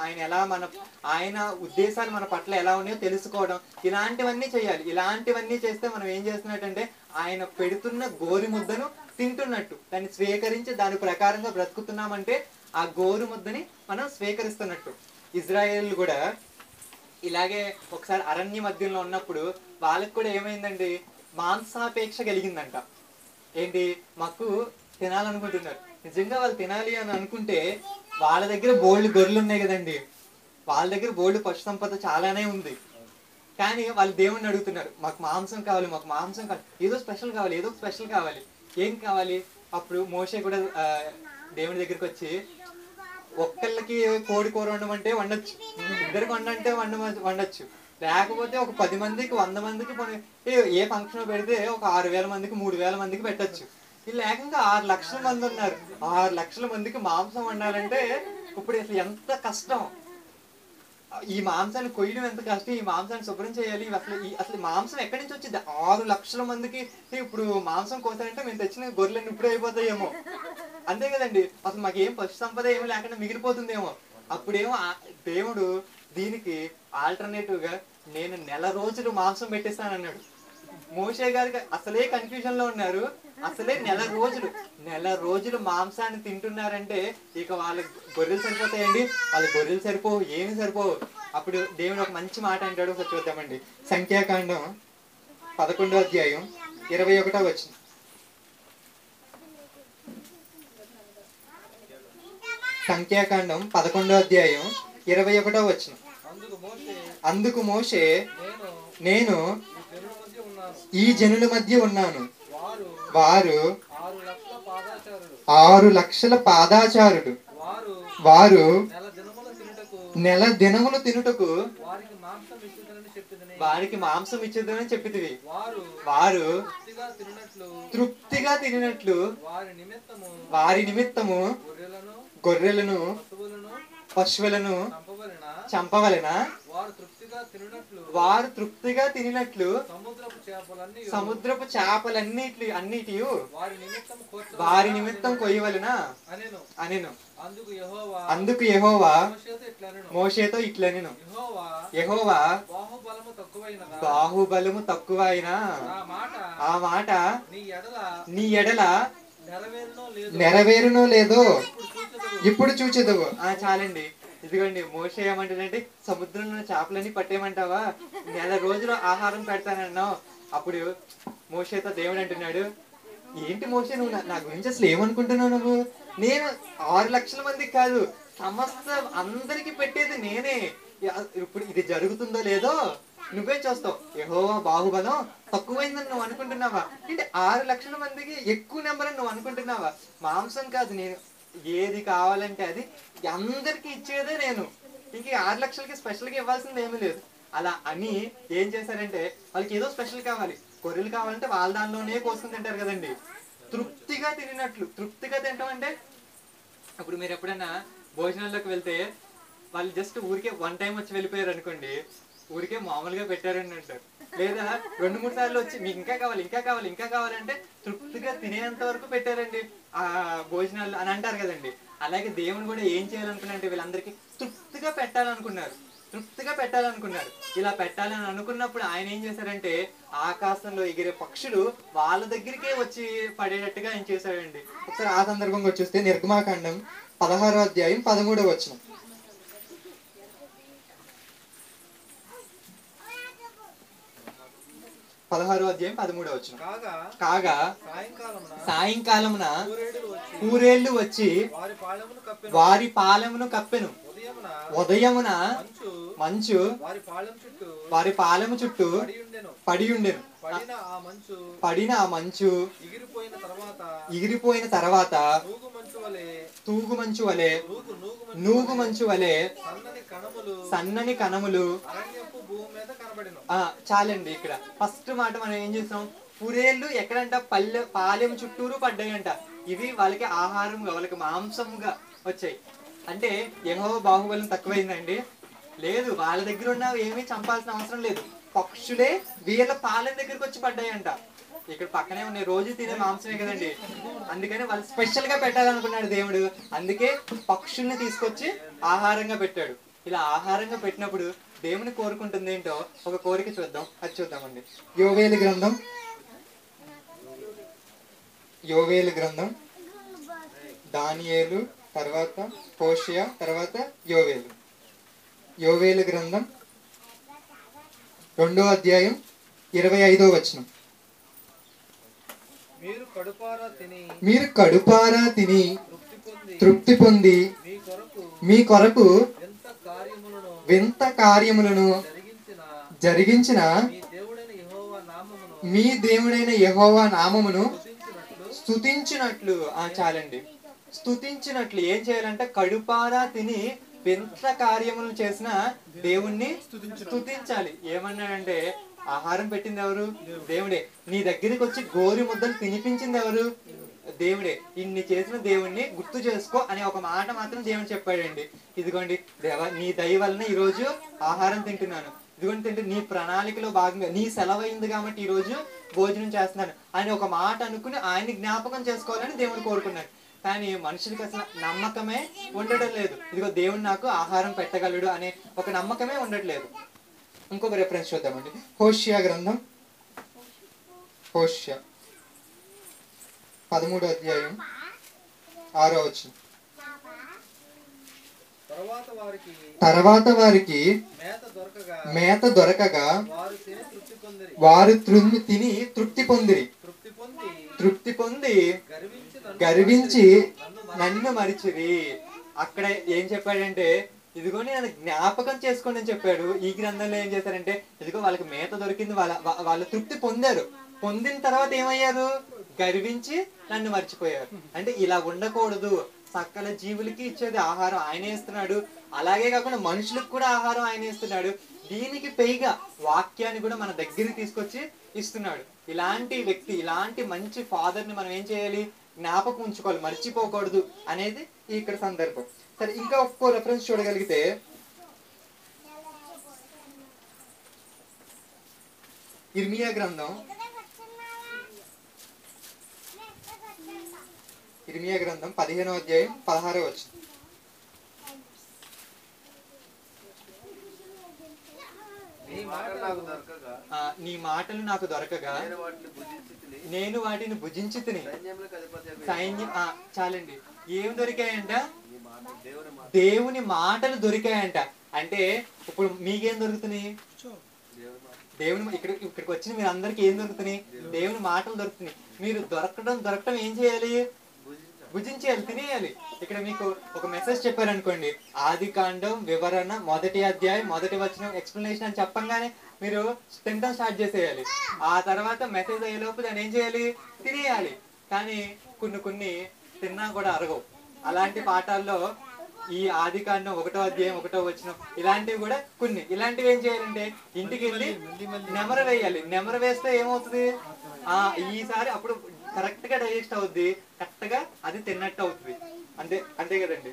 ఆయన ఉద్దేశాలు మన పట్ల ఎలా ఉన్నాయో తెలుసుకోవడం, ఇలాంటివన్నీ చేయాలి. ఇలాంటివన్నీ చేస్తే మనం ఏం చేస్తున్నట్టంటే ఆయన పెడుతున్న గోరు ముద్దను తింటున్నట్టు, దాన్ని స్వీకరించి దాని ప్రకారంగా బ్రతుకుతున్నామంటే ఆ గోరు ముద్దని మనం స్వీకరిస్తున్నట్టు. ఇజ్రాయేల్ కూడా ఇలాగే ఒకసారి అరణ్య మధ్యంలో ఉన్నప్పుడు వాళ్ళకి కూడా ఏమైందండి, మాంసాపేక్ష కలిగిందంట. ఏంటి, మాకు తినాలనుకుంటున్నారు. నిజంగా వాళ్ళు తినాలి అని అనుకుంటే వాళ్ళ దగ్గర బోల్డ్ గొర్రెలు ఉన్నాయి కదండి, వాళ్ళ దగ్గర బోల్డ్ పశు సంపద చాలానే ఉంది. కానీ వాళ్ళు దేవుణ్ణి అడుగుతున్నారు, మాకు మాంసం కావాలి, మాకు మాంసం కావాలి, ఏదో స్పెషల్ కావాలి, ఏదో స్పెషల్ కావాలి. ఏం కావాలి? అప్పుడు మోషే కూడా దేవుని దగ్గరికి వచ్చి, ఒక్కళ్ళకి కోడి కూర వండమంటే వండొచ్చు, ఇద్దరికి వండంటే వండొచ్చు, లేకపోతే ఒక 10 మందికి 100 మందికి ఏ ఫంక్షన్ పెడితే ఒక 6,000 మందికి 3,000 మందికి పెట్టచ్చు. వీళ్ళు ఏకంగా 6 లక్షల మంది ఉన్నారు. 6 లక్షల మందికి మాంసం వండాలంటే ఇప్పుడు అసలు ఎంత కష్టం. ఈ మాంసాన్ని కొయ్యడం ఎంత కష్టం, ఈ మాంసాన్ని శుభ్రం చేయాలి. అసలు మాంసం ఎక్కడి నుంచి వచ్చింది? 6 లక్షల మందికి ఇప్పుడు మాంసం కోసారంటే మేము తెచ్చిన గొర్రెలన్నీ ఇప్పుడే అయిపోతాయేమో, అంతే కదండి. అసలు మాకేం పశు సంపద ఏమో లేకుండా మిగిలిపోతుందేమో. అప్పుడేమో దేవుడు దీనికి ఆల్టర్నేటివ్ గా నేను నెల రోజులు మాంసం పెట్టిస్తానన్నాడు. మోషే గారికి అసలే కన్ఫ్యూజన్ లో ఉన్నారు. అసలే నెల రోజులు మాంసాన్ని తింటున్నారంటే ఇక వాళ్ళ గొర్రెలు సరిపోతాయండి? వాళ్ళ గొర్రెలు సరిపోవు, ఏమి సరిపోవు. అప్పుడు దేవుడు ఒక మంచి మాట అంటాడు, ఒకసారి చూద్దామండి. సంఖ్యాకాండం 11వ అధ్యాయం 21వ వచనం. సంఖ్యాకాండం 11వ అధ్యాయం 21వ వచనం. అందుకు మోషే, నేను ఈ జనుల మధ్య ఉన్నాను, వారు 6 లక్షల పాదాచారులు, వారు నెల దినములు తినుటకు వారికి మాంసం ఇచ్చేదని చెప్పితివి. వారు తృప్తిగా తినట్లు వారి నిమిత్తము గొర్రెలను పశువులను చంపవలెనా? వారు తృప్తిగా తినట్లు సముద్రపు చేపలన్నిటి వారి నిమిత్తం కొయ్యవలెనా అనెను. అందుకు యెహోవా మోషేతో ఇట్లనెను, యెహోవా బాహుబలము తక్కువైనా ఆ మాట నీ ఎడల నెరవేరునో లేదో ఇప్పుడు చూచెదవు. చాలండి. ఇదిగోండి, మోషే ఏమంటాడంటే, సముద్రంలో చేపలన్నీ పట్టేయమంటావా? నెల రోజులు ఆహారం పెడతానన్నావు. అప్పుడు మోషేతో దేవుడు అంటున్నాడు, ఏంటి మోషే, నువ్వు నా గురించి అసలు ఏమనుకుంటున్నావు? నువ్వు నేను 6 లక్షల మందికి కాదు, సమస్త అందరికి పెట్టేది నేనే. ఇప్పుడు ఇది జరుగుతుందో లేదో నువ్వే చూస్తావు. యెహోవా బాహుబలం తక్కువైందని నువ్వు అనుకుంటున్నావా? అంటే 6 లక్షల మందికి ఎక్కువ నెంబర్ అని నువ్వు అనుకుంటున్నావా? మాంసం కాదు, నేను ఏది కావాలంటే అది అందరికి ఇచ్చేదే నేను. ఇంక 6 లక్షలకి స్పెషల్గా ఇవ్వాల్సింది ఏమీ లేదు. అలా అని ఏం చేశారంటే, వాళ్ళకి ఏదో స్పెషల్ కావాలి, గొర్రెలు కావాలంటే వాళ్ళ దానిలోనే కోసుకుని తింటారు కదండి. తృప్తిగా తినట్లు. తృప్తిగా తింటాం అంటే, ఇప్పుడు మీరు ఎప్పుడైనా భోజనాల్లోకి వెళ్తే వాళ్ళు జస్ట్ ఊరికే 1 టైం వచ్చి వెళ్ళిపోయారు అనుకోండి, ఊరికే మామూలుగా పెట్టారని అంటారు. లేదా 2-3 సార్లు వచ్చి మీకు ఇంకా కావాలి ఇంకా కావాలి ఇంకా కావాలంటే తృప్తిగా తినేంత వరకు పెట్టారండి ఆ భోజనాలు అని అంటారు కదండి. అలాగే దేవుని కూడా ఏం చేయాలనుకున్నారంటే, వీళ్ళందరికీ తృప్తిగా పెట్టాలనుకున్నారు. ఇలా పెట్టాలని అనుకున్నప్పుడు ఆయన ఏం చేశారంటే, ఆకాశంలో ఎగిరే పక్షులు వాళ్ళ దగ్గరికే వచ్చి పడేటట్టుగా ఆయన చేశాడండి. ఒకసారి ఆ సందర్భంగా చూస్తే నిర్గమాకాండం 16వ అధ్యాయం 13వ వచనం. 16వ అధ్యాయం 13వ వచనం. కాగా సాయంకాలమున పూరేళ్లు వచ్చి వారి పాలెమును కప్పెను. ఉదయమున మంచు వారి పాలెము చుట్టూ పడి ఉండెను. పడిన ఆ మంచు ఎగిరిపోయిన తర్వాత తూగు మంచు వలె నూగు మంచు వలె సన్నని కణములు. చాలండి. ఇక్కడ ఫస్ట్ మాట మనం ఏం చేస్తాం, పురేళ్ళు ఎక్కడంట, పాలెం చుట్టూరు పడ్డాయంట. ఇవి వాళ్ళకి ఆహారంగా, వాళ్ళకి మాంసంగా వచ్చాయి. అంటే యెహోవా బాహుబలం తక్కువైందండి? లేదు. వాళ్ళ దగ్గర ఉన్న ఏమీ చంపాల్సిన అవసరం లేదు. పక్షులే వీళ్ళ పాలెం దగ్గరికి వచ్చి పడ్డాయంట. ఇక్కడ పక్కనే ఉన్న రోజు తినే మాంసమే కదండి, అందుకని వాళ్ళు స్పెషల్ గా పెట్టాలనుకున్నాడు దేవుడు. అందుకే పక్షుల్ని తీసుకొచ్చి ఆహారంగా పెట్టాడు. ఇలా ఆహారంగా పెట్టినప్పుడు దేవుని కోరుకుంటుంది ఏంటో ఒక కోరిక చూద్దాం, అది చూద్దామండి. యోవేలు గ్రంథం, యోవేలు గ్రంథం, దానియేలు, తర్వాత హోషేయ, తర్వాత యోవేలు. యోవేలు గ్రంథం 2వ అధ్యాయం 25వ వచనం. మీరు కడుపారా తిని తృప్తి పొంది మీ కొరకు వింత కార్యములను జరిగించిన మీ దేవుడైన యెహోవా నామమును స్తుతించినట్లు. చాలండి. స్తుతించినట్లు ఏం చేయాలంటే కడుపారా తిని వింత కార్యములు చేసిన దేవుణ్ణి స్తుతించాలి. ఏమన్నాడంటే ఆహారం పెట్టింది ఎవరు? దేవుడే. నీ దగ్గరికి వచ్చి గోరి ముద్దలు తినిపించింది ఎవరు? దేవుడే. ఇన్ని చేసిన దేవుణ్ణి గుర్తు చేసుకో అనే ఒక మాట మాత్రం దేవుడు చెప్పాడండి. ఇదిగోండి దేవా, నీ దయ వలన ఈరోజు ఆహారం తింటున్నాను, ఇదిగోండి తింటే నీ ప్రణాళికలో భాగంగా నీ సెలవైంది కాబట్టి ఈరోజు భోజనం చేస్తున్నాను అని ఒక మాట అనుకుని ఆయన్ని జ్ఞాపకం చేసుకోవాలని దేవుడు కోరుకున్నాడు. కానీ మనుషులకి అసలు నమ్మకమే ఉండడం లేదు. ఇదిగో దేవుడు నాకు ఆహారం పెట్టగలడు అనే ఒక నమ్మకమే ఉండట్లేదు. ఇంకొక రెఫరెన్స్ చూద్దామండి. హోషేయ గ్రంథం, హోషేయ 13వ అధ్యాయం 6వ వచనం. తర్వాత వారికి మేత దొరకగా వారు తిని తృప్తి పొంది గర్వించి నన్ను మరిచిరి. అక్కడ ఏం చెప్పాడంటే ఇదిగోని నన్ను జ్ఞాపకం చేసుకోండి అని చెప్పాడు. ఈ గ్రంథంలో ఏం చేశారంటే ఇదిగో వాళ్ళకి మేత దొరికింది, వాళ్ళు తృప్తి పొందారు. పొందిన తర్వాత ఏమయ్యారు? గర్వించి నన్ను మర్చిపోయారు. అంటే ఇలా ఉండకూడదు. సకల జీవులకి ఇచ్చేది ఆహారం ఆయనే ఇస్తున్నాడు, అలాగే కాకుండా మనుషులకు కూడా ఆహారం ఆయనే ఇస్తున్నాడు. దీనికి పైగా వాక్యాన్ని కూడా మన దగ్గరికి తీసుకొచ్చి ఇస్తున్నాడు. ఇలాంటి వ్యక్తి, ఇలాంటి మంచి ఫాదర్ ని మనం ఏం చేయాలి? జ్ఞాపకం ఉంచుకోవాలి, మర్చిపోకూడదు అనేది ఇక్కడ సందర్భం. సరే, ఇంకా ఒక్కో రెఫరెన్స్ చూడగలిగితే ఇర్మియా గ్రంథం 15వ అధ్యాయం 16వ వచనం. నీ మాటలు నాకు దొరకగా నేను వాటిని భుజించి తిని సైన్యం. చాలండి. ఏం దొరికాయంట? దేవుని మాటలు దొరికాయంట. అంటే ఇప్పుడు మీకేం దొరుకుతున్నాయి? దేవుని ఇక్కడికి వచ్చిన మీరు అందరికి ఏం దొరుకుతున్నాయి? దేవుని మాటలు దొరుకుతున్నాయి. మీరు దొరకటం ఏం చేయాలి? భుజించేయాలి, తినేయాలి. ఇక్కడ మీకు ఒక మెసేజ్ చెప్పారనుకోండి, ఆదికాండం వివరణ 1వ అధ్యాయం 1వ వచనం ఎక్స్ప్లెనేషన్ అని చెప్పంగానే మీరు తినడం స్టార్ట్ చేసేయాలి. ఆ తర్వాత మెసేజ్ అయ్యేలోపు దాన్ని ఏం చేయాలి? తినేయాలి. కానీ కొన్ని తిన్నా కూడా అరగవు. అలాంటి పాఠాల్లో ఈ ఆదికాండం 1వ అధ్యాయం 1వ వచనం ఇలాంటివి కూడా కొన్ని. ఇలాంటివి ఏం చేయాలంటే ఇంటికి వెళ్ళి నెమర వేయాలి. నెమర వేస్తే ఏమవుతుంది? ఈసారి అప్పుడు కరెక్ట్ గా డైజెస్ట్ అవుద్ది, కరెక్ట్ గా అది తిన్నట్టు అవుతుంది. అంతే కదండి.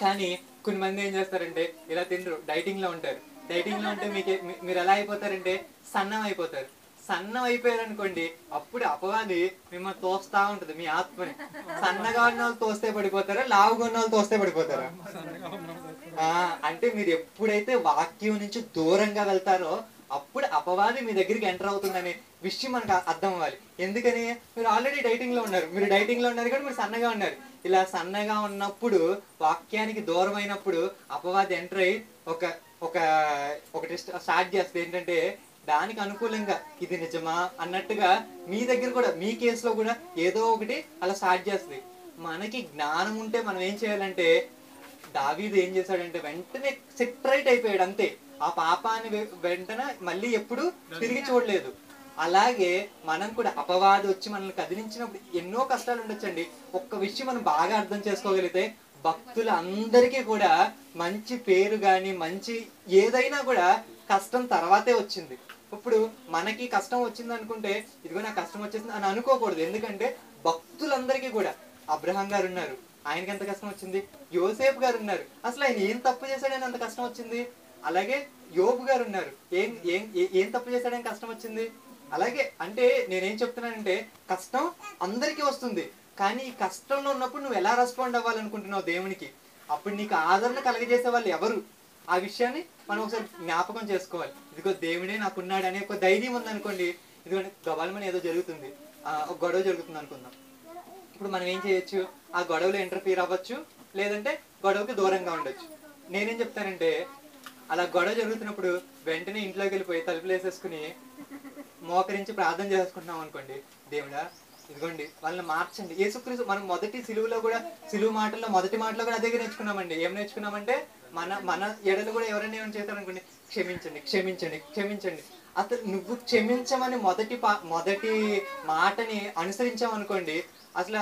కానీ కొన్ని మంది ఏం చేస్తారంటే ఇలా తినరు, డైటింగ్ లో ఉంటారు. డైటింగ్ లో ఉంటే మీరు ఎలా అయిపోతారంటే సన్నం అయిపోతారు. సన్నం అయిపోయారనుకోండి, అప్పుడు అపవాది మిమ్మల్ని తోస్తా ఉంటది, మీ ఆత్మని. సన్నగా ఉన్న వాళ్ళు తోస్తే పడిపోతారా, లావుగా ఉన్న వాళ్ళు తోస్తే పడిపోతారా? అంటే మీరు ఎప్పుడైతే వాక్యం నుంచి దూరంగా వెళ్తారో అప్పుడు అపవాది మీ దగ్గరికి ఎంటర్ అవుతుందనే విషయం మనకు అర్థం అవ్వాలి. ఎందుకని? మీరు ఆల్రెడీ డైటింగ్ లో ఉన్నారు, కానీ మీరు సన్నగా ఉన్నారు. ఇలా సన్నగా ఉన్నప్పుడు, వాక్యానికి దూరం అయినప్పుడు అపవాది ఎంటర్ అయ్యి ఒకటి స్టార్ట్ చేస్తుంది. ఏంటంటే దానికి అనుకూలంగా ఇది నిజమా అన్నట్టుగా మీ దగ్గర కూడా, మీ కేసులో కూడా ఏదో ఒకటి అలా స్టార్ట్ చేస్తుంది. మనకి జ్ఞానం ఉంటే మనం ఏం చేయాలంటే, దావీదు ఏం చేశాడంటే వెంటనే సెట్ రైట్ అయిపోయాడు, అంతే. ఆ పాపాన్ని వెంటనే మళ్ళీ ఎప్పుడు తిరిగి చూడలేదు. అలాగే మనం కూడా అపవాది వచ్చి మనల్ని కదిలించినప్పుడు ఎన్నో కష్టాలు ఉండొచ్చండి. ఒక్క విషయం మనం బాగా అర్థం చేసుకోగలిగితే, భక్తులందరికీ కూడా మంచి పేరు గాని మంచి ఏదైనా కూడా కష్టం తర్వాతే వచ్చింది. ఇప్పుడు మనకి కష్టం వచ్చింది అనుకుంటే ఇదిగో నాకు కష్టం వచ్చేసింది అని అనుకోకూడదు. ఎందుకంటే భక్తులందరికీ కూడా, అబ్రహాం గారు ఉన్నారు, ఆయనకి ఎంత కష్టం వచ్చింది. యోసేపు గారు ఉన్నారు, అసలు ఆయన ఏం తప్పు చేశాడని అంత కష్టం వచ్చింది. అలాగే యోబు గారు ఉన్నారు, ఏం తప్పు చేశాడని కష్టం వచ్చింది. అలాగే అంటే నేనేం చెప్తున్నానంటే కష్టం అందరికీ వస్తుంది, కానీ ఈ కష్టంలో ఉన్నప్పుడు నువ్వు ఎలా రెస్పాండ్ అవ్వాలనుకుంటున్నావు దేవునికి, అప్పుడు నీకు ఆదరణ కలగజేసే వాళ్ళు ఎవరు, ఆ విషయాన్ని మనం ఒకసారి జ్ఞాపకం చేసుకోవాలి. ఇదిగో దేవుడే నాకున్నాడు అనే ఒక ధైర్యం ఉందనుకోండి, ఇదిగోండి గబాలమని ఏదో జరుగుతుంది, ఒక గొడవ జరుగుతుంది అనుకుందాం. ఇప్పుడు మనం ఏం చేయొచ్చు, ఆ గొడవలో ఇంటర్ఫీర్ అవ్వచ్చు, లేదంటే గొడవకి దూరంగా ఉండొచ్చు. నేనేం చెప్తానంటే అలా గొడవ జరుగుతున్నప్పుడు వెంటనే ఇంట్లోకి వెళ్ళిపోయి తలుపులు వేసేసుకుని మోకరించి ప్రార్థన చేసుకుంటున్నాం అనుకోండి, దేవుడా ఇదిగోండి వాళ్ళని మార్చండి. యేసుక్రీస్తు మనం మొదటి సిలువులో కూడా, సిలువు మాటల్లో మొదటి మాటలో కూడా అదే నేర్చుకున్నామండి. ఏం నేర్చుకున్నామంటే మన ఎడలు కూడా ఎవరైనా ఏమైనా చేస్తారనుకోండి, క్షమించండి క్షమించండి క్షమించండి. అసలు నువ్వు క్షమించమని మొదటి మాటని అనుసరించామనుకోండి, అసలు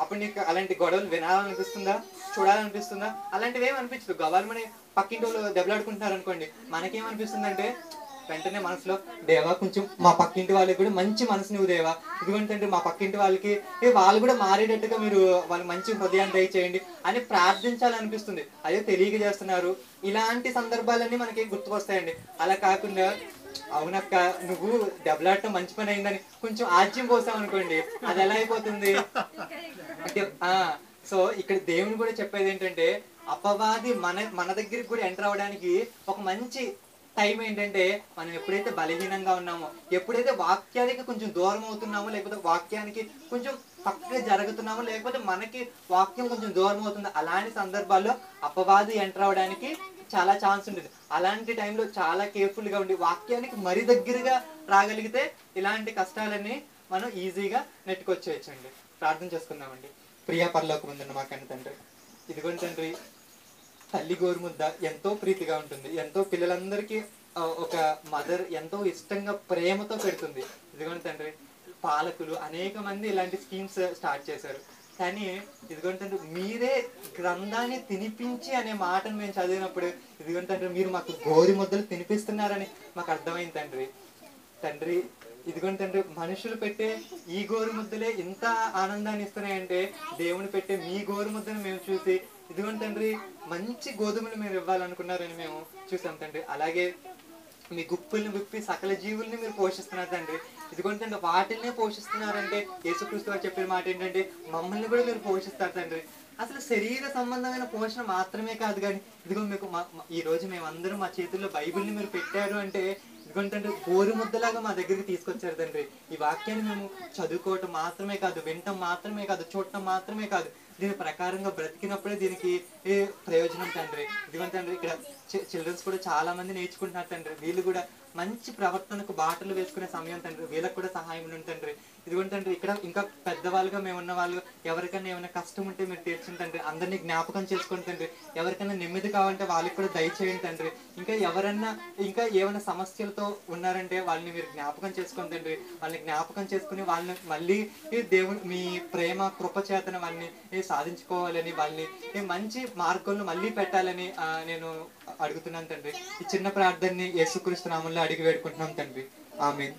అప్పుడు నీకు అలాంటి గొడవలు వినాలనిపిస్తుందా, చూడాలనిపిస్తుందా? అలాంటివి ఏమి అనిపించదు. గవర్నమెంట్ పక్కింటి వాళ్ళు దెబ్బలాడుకుంటున్నారు అనుకోండి, మనకేమనిపిస్తుంది అంటే వెంటనే మనసులో, దేవా కొంచెం మా పక్కింటి వాళ్ళకి కూడా మంచి మనసు నువ్వు దేవా, ఇదిగోంటే మా పక్కింటి వాళ్ళకి వాళ్ళు కూడా మారేటట్టుగా మీరు వాళ్ళకి మంచి హృదయాన్ని దయచేయండి అని ప్రార్థించాలనిపిస్తుంది. అయ్యో తెలియక చేస్తున్నారు. ఇలాంటి సందర్భాలన్నీ మనకి గుర్తుకొస్తాయండి. అలా కాకుండా అవునక్క నువ్వు దెబ్బలాడటం మంచి పని అయిందని కొంచెం ఆజ్యం పోసాం అనుకోండి, అది ఎలా అయిపోతుంది అంటే సో ఇక్కడ దేవుని కూడా చెప్పేది ఏంటంటే, అపవాది మన దగ్గరికి కూడా ఎంటర్ అవ్వడానికి ఒక మంచి టైం ఏంటంటే, మనం ఎప్పుడైతే బలహీనంగా ఉన్నామో, ఎప్పుడైతే వాక్యానికి కొంచెం దూరం అవుతున్నామో, లేకపోతే వాక్యానికి కొంచెం పక్కగా జరుగుతున్నామో, లేకపోతే మనకి వాక్యం కొంచెం దూరం అవుతుందో, అలాంటి సందర్భాల్లో అపవాది ఎంటర్ అవ్వడానికి చాలా ఛాన్స్ ఉంటుంది. అలాంటి టైంలో చాలా కేర్ఫుల్గా ఉండి వాక్యానికి మరీ దగ్గరగా రాగలిగితే ఇలాంటి కష్టాలన్నీ మనం ఈజీగా నెట్టుకొచ్చేయచ్చండి. ప్రార్థన చేసుకుందామండి. ప్రియా పరలోకమందున్న మా కన్న తండ్రి, ఇదిగోండి తండ్రి, తల్లి గోరుముద్ద ఎంతో ప్రీతిగా ఉంటుంది, ఎంతో పిల్లలందరికీ ఒక మదర్ ఎంతో ఇష్టంగా ప్రేమతో పెడుతుంది. ఇదిగోండి తండ్రి, పాలకులు అనేక మంది ఇలాంటి స్కీమ్స్ స్టార్ట్ చేశారు, కానీ ఇదిగోండి తండ్రి మీరే గ్రంథాన్ని తినిపించి అనే మాటను మేము చదివినప్పుడు, ఇదిగోండి తండ్రి మీరు మాకు గోరు ముద్దలు తినిపిస్తున్నారని మాకు అర్థమైంది తండ్రి. తండ్రి ఇదిగోండి తండ్రి, మనుషులు పెట్టే ఈ గోరు ముద్దలే ఇంత ఆనందాన్ని ఇస్తున్నాయంటే, దేవుని పెట్టే మీ గోరు ముద్దను మేము చూసి, ఇదిగోండి తండ్రి మంచి గోధుమలు మీరు ఇవ్వాలనుకున్నారని మేము చూసాం తండ్రి. అలాగే మీ గుప్పుల్ని విప్పి సకల జీవుల్ని మీరు పోషిస్తున్నారు తండ్రి. ఇదిగోండి తండ్రి వాటిల్నే పోషిస్తున్నారంటే, యేసుక్రీస్తు గారు చెప్పిన మాట ఏంటంటే మమ్మల్ని కూడా మీరు పోషిస్తారు తండ్రి. అసలు శరీర సంబంధమైన పోషణ మాత్రమే కాదు, కానీ ఇదిగో మీకు ఈ రోజు మేమందరం మా చేతుల్లో బైబిల్ని మీరు పెట్టారు అంటే, ఇదిగోండి గోరు ముద్దలాగా మా దగ్గరికి తీసుకొచ్చారు తండ్రి. ఈ వాక్యాన్ని మేము చదువుకోవటం మాత్రమే కాదు, వినటం మాత్రమే కాదు, చూడటం మాత్రమే కాదు, దీని ప్రకారంగా బ్రతికినప్పుడే దీనికి ప్రయోజనం తండ్రి. ఇదిగోండి తండ్రి ఇక్కడ చిల్డ్రన్స్ కూడా చాలా మంది నేర్చుకుంటున్నారు తండ్రి. వీళ్ళు కూడా మంచి ప్రవర్తనకు బాటలు వేసుకునే సమయం తండ్రి, వీళ్ళకి కూడా సహాయం ఉంది తండ్రి. ఇదిగోండి తండ్రి ఇక్కడ ఇంకా పెద్దవాళ్ళుగా మేము ఉన్న వాళ్ళు ఎవరికైనా ఏమైనా కష్టం ఉంటే మీరు తీర్చండి తండ్రి. అందరినీ జ్ఞాపకం చేసుకోండి తండ్రి. ఎవరికైనా నెమ్మది కావాలంటే వాళ్ళకి కూడా దయచేయండి తండ్రి. ఇంకా ఎవరన్నా ఇంకా ఏమైనా సమస్యలతో ఉన్నారంటే వాళ్ళని మీరు జ్ఞాపకం చేసుకోండి తండ్రి. వాళ్ళని జ్ఞాపకం చేసుకుని వాళ్ళని మళ్ళీ దేవుని మీ ప్రేమ కృప చేతన వాళ్ళని సాధించుకోవాలని, వాళ్ళని మంచి మార్గంలో మళ్ళీ పెట్టాలని నేను అడుగుతున్నాను తండ్రి. ఈ చిన్న ప్రార్థనని యేసుక్రీస్తు నామములో అడిగి వేడుకుంటున్నాం తండ్రి. ఆమేన్.